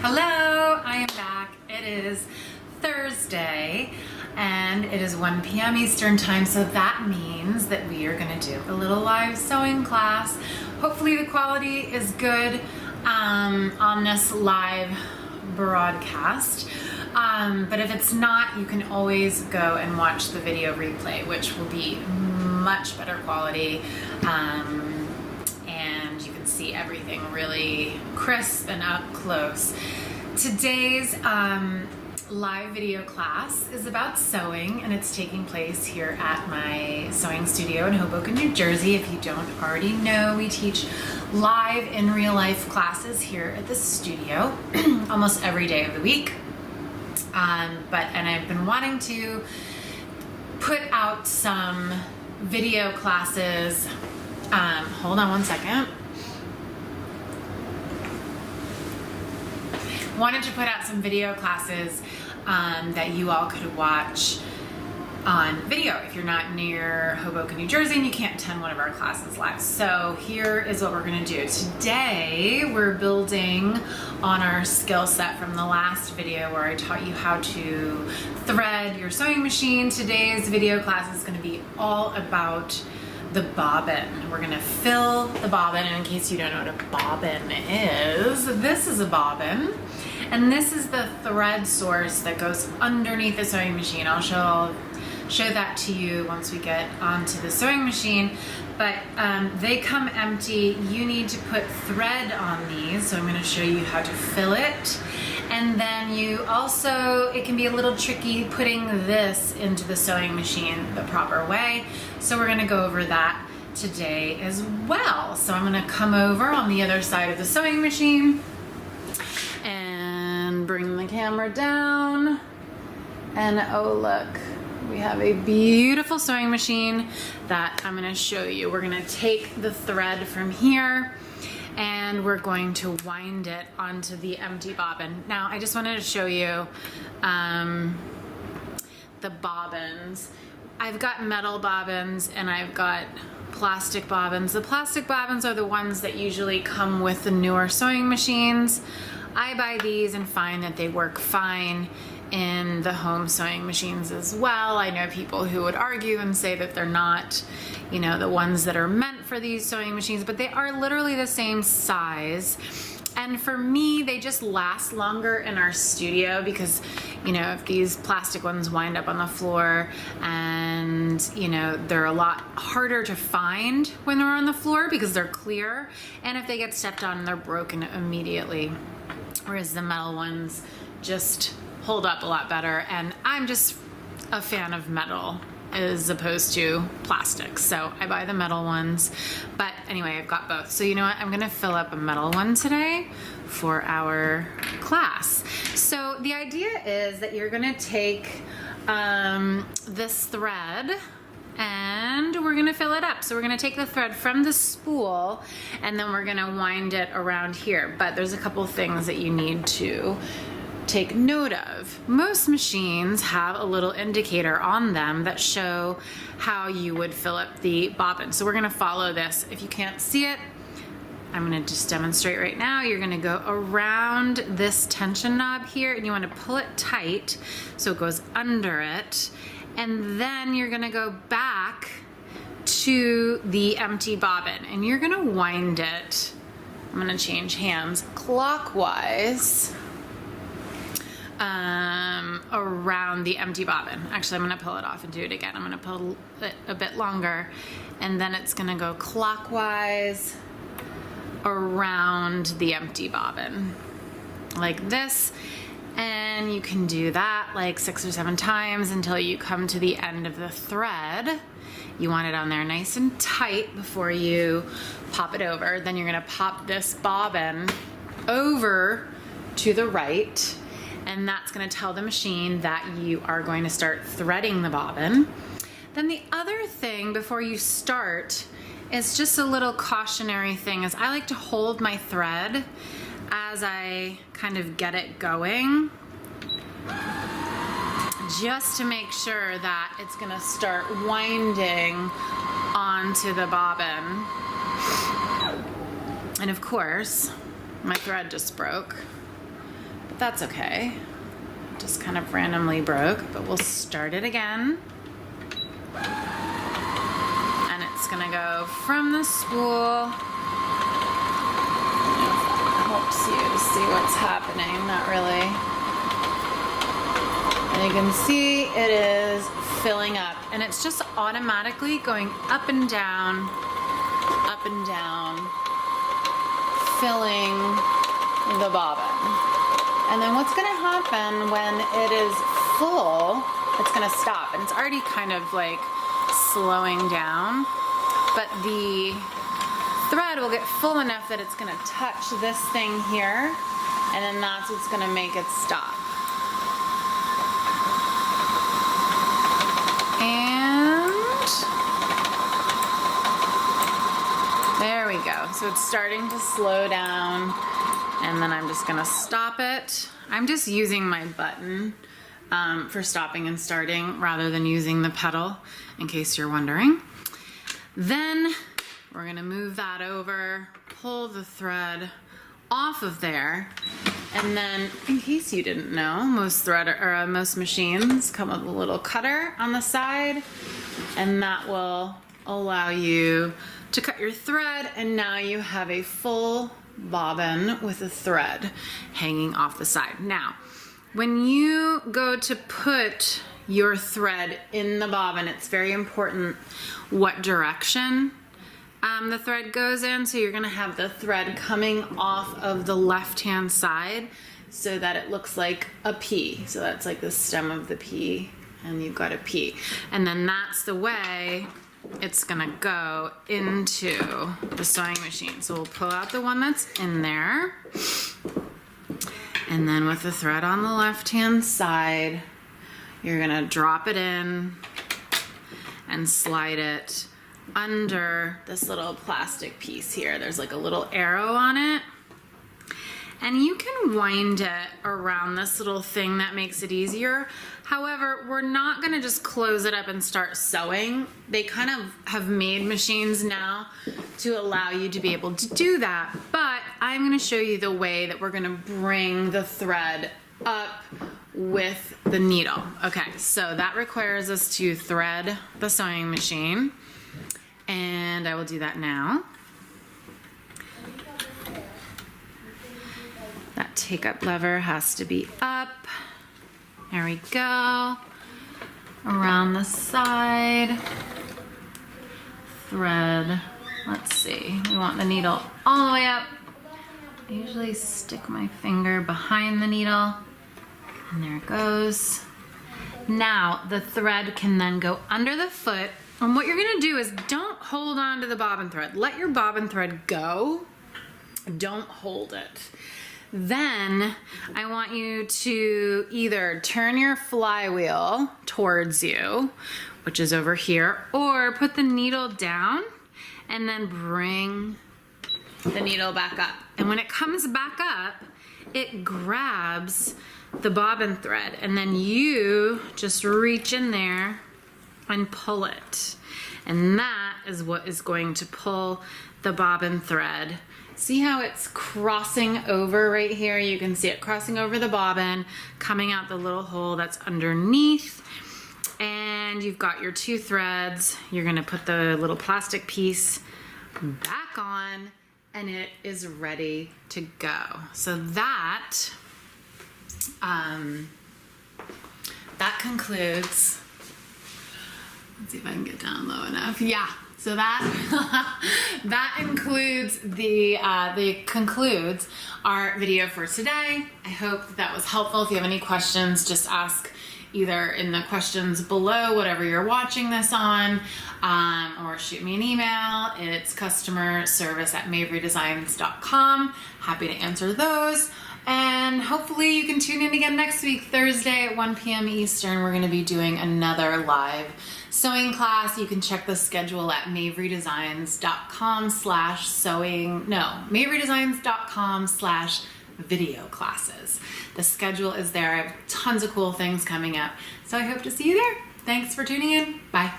Hello, I am back. It is Thursday and it is 1 p.m. Eastern time, so that means that we are going to do a little live sewing class. Hopefully the quality is good on this live broadcast, but if it's not, you can always go and watch the video replay, which will be much better quality, and you can see everything really crisp and up close. Today's live video class is about sewing, and it's taking place here at my sewing studio in Hoboken, New Jersey. If you don't already know, we teach live in real life classes here at the studio almost every day of the week. And I've been wanting to put out some video classes. Hold on one second. Wanted to put out some video classes that you all could watch on video if you're not near Hoboken, New Jersey, and you can't attend one of our classes live. So here is what we're gonna do. Today, we're building on our skill set from the last video where I taught you how to thread your sewing machine. Today's video class is gonna be all about the bobbin. We're gonna fill the bobbin, and in case you don't know what a bobbin is, this is a bobbin, and this is the thread source that goes underneath the sewing machine. I'll show that to you once we get onto the sewing machine, but they come empty. You need to put thread on these, so I'm gonna show you how to fill it. And then you also, it can be a little tricky putting this into the sewing machine the proper way. So we're gonna go over that today as well. So I'm gonna come over on the other side of the sewing machine and bring the camera down. And oh look, we have a beautiful sewing machine that I'm gonna show you. We're gonna take the thread from here and we're going to wind it onto the empty bobbin. Now, I just wanted to show you the bobbins. I've got metal bobbins and I've got plastic bobbins. The plastic bobbins are the ones that usually come with the newer sewing machines. I buy these and find that they work fine in the home sewing machines as well. I know people who would argue and say that they're not, you know, the ones that are meant for these sewing machines, but they are literally the same size. And for me, they just last longer in our studio because, you know, if these plastic ones wind up on the floor and, you know, they're a lot harder to find when they're on the floor because they're clear. And if they get stepped on, they're broken immediately. Whereas the metal ones just hold up a lot better, and I'm just a fan of metal as opposed to plastic, so I buy the metal ones. But anyway, I've got both. So you know what, I'm gonna fill up a metal one today for our class. So the idea is that you're gonna take this thread and we're gonna fill it up. So we're gonna take the thread from the spool and then we're gonna wind it around here. But there's a couple things that you need to take note of. Most machines have a little indicator on them that show how you would fill up the bobbin. So we're gonna follow this. If you can't see it, I'm gonna just demonstrate right now. You're gonna go around this tension knob here and you wanna pull it tight so it goes under it. And then you're gonna go back to the empty bobbin and you're gonna wind it. I'm gonna change hands clockwise around the empty bobbin. Actually, I'm gonna pull it off and do it again. I'm gonna pull it a bit longer and then it's gonna go clockwise around the empty bobbin like this. And you can do that like 6 or 7 times until you come to the end of the thread. You want it on there nice and tight before you pop it over. Then you're gonna pop this bobbin over to the right, and that's gonna tell the machine that you are going to start threading the bobbin. Then the other thing before you start is just a little cautionary thing is I like to hold my thread as I kind of get it going, just to make sure that it's gonna start winding onto the bobbin. And of course, my thread just broke. that's okay. Just kind of randomly broke, but we'll start it again. And it's gonna go from the spool. Helps you to see what's happening, not really. And you can see it is filling up, and it's just automatically going up and down, filling the bobbin. And then what's gonna happen when it is full, it's gonna stop, and it's already kind of like slowing down, but the thread will get full enough that it's gonna touch this thing here, and then that's what's gonna make it stop. And there we go. So it's starting to slow down, and then I'm just gonna stop it. I'm just using my button for stopping and starting rather than using the pedal, in case you're wondering. Then we're gonna move that over, pull the thread off of there, and then, in case you didn't know, most machines come with a little cutter on the side, and that will allow you to cut your thread, and now you have a full bobbin with a thread hanging off the side. Now, when you go to put your thread in the bobbin, it's very important what direction the thread goes in. So you're gonna have the thread coming off of the left-hand side so that it looks like a pea. So that's like the stem of the pea, and you've got a pea. And then that's the way it's gonna go into the sewing machine. So we'll pull out the one that's in there, and then with the thread on the left-hand side, you're gonna drop it in and slide it under this little plastic piece here. There's like a little arrow on it, and you can wind it around this little thing that makes it easier. However, we're not gonna just close it up and start sewing. They kind of have made machines now to allow you to be able to do that, but I'm gonna show you the way that we're gonna bring the thread up with the needle. Okay, so that requires us to thread the sewing machine, and I will do that now. That take up lever has to be up. There we go. Around the side. Thread. Let's see. We want the needle all the way up. I usually stick my finger behind the needle, and there it goes. Now the thread can then go under the foot, and what you're gonna do is don't hold on to the bobbin thread. Let your bobbin thread go. Don't hold it. Then I want you to either turn your flywheel towards you, which is over here, or put the needle down and then bring the needle back up. And when it comes back up, it grabs the bobbin thread, and then you just reach in there and pull it. And that is what is going to pull the bobbin thread. See how it's crossing over right here? You can see it crossing over the bobbin, coming out the little hole that's underneath. And you've got your two threads. You're gonna put the little plastic piece back on, and it is ready to go. So that concludes. Let's see if I can get down low enough. Yeah. So that concludes our video for today. I hope that was helpful. If you have any questions, just ask either in the questions below, whatever you're watching this on, or shoot me an email. It's customerservice@maverydesigns.com. Happy to answer those. And hopefully you can tune in again next week, Thursday at 1 p.m. Eastern. We're going to be doing another live sewing class. You can check the schedule at maverydesigns.com/maverydesigns.com/video classes. The schedule is there. I have tons of cool things coming up. So I hope to see you there. Thanks for tuning in. Bye.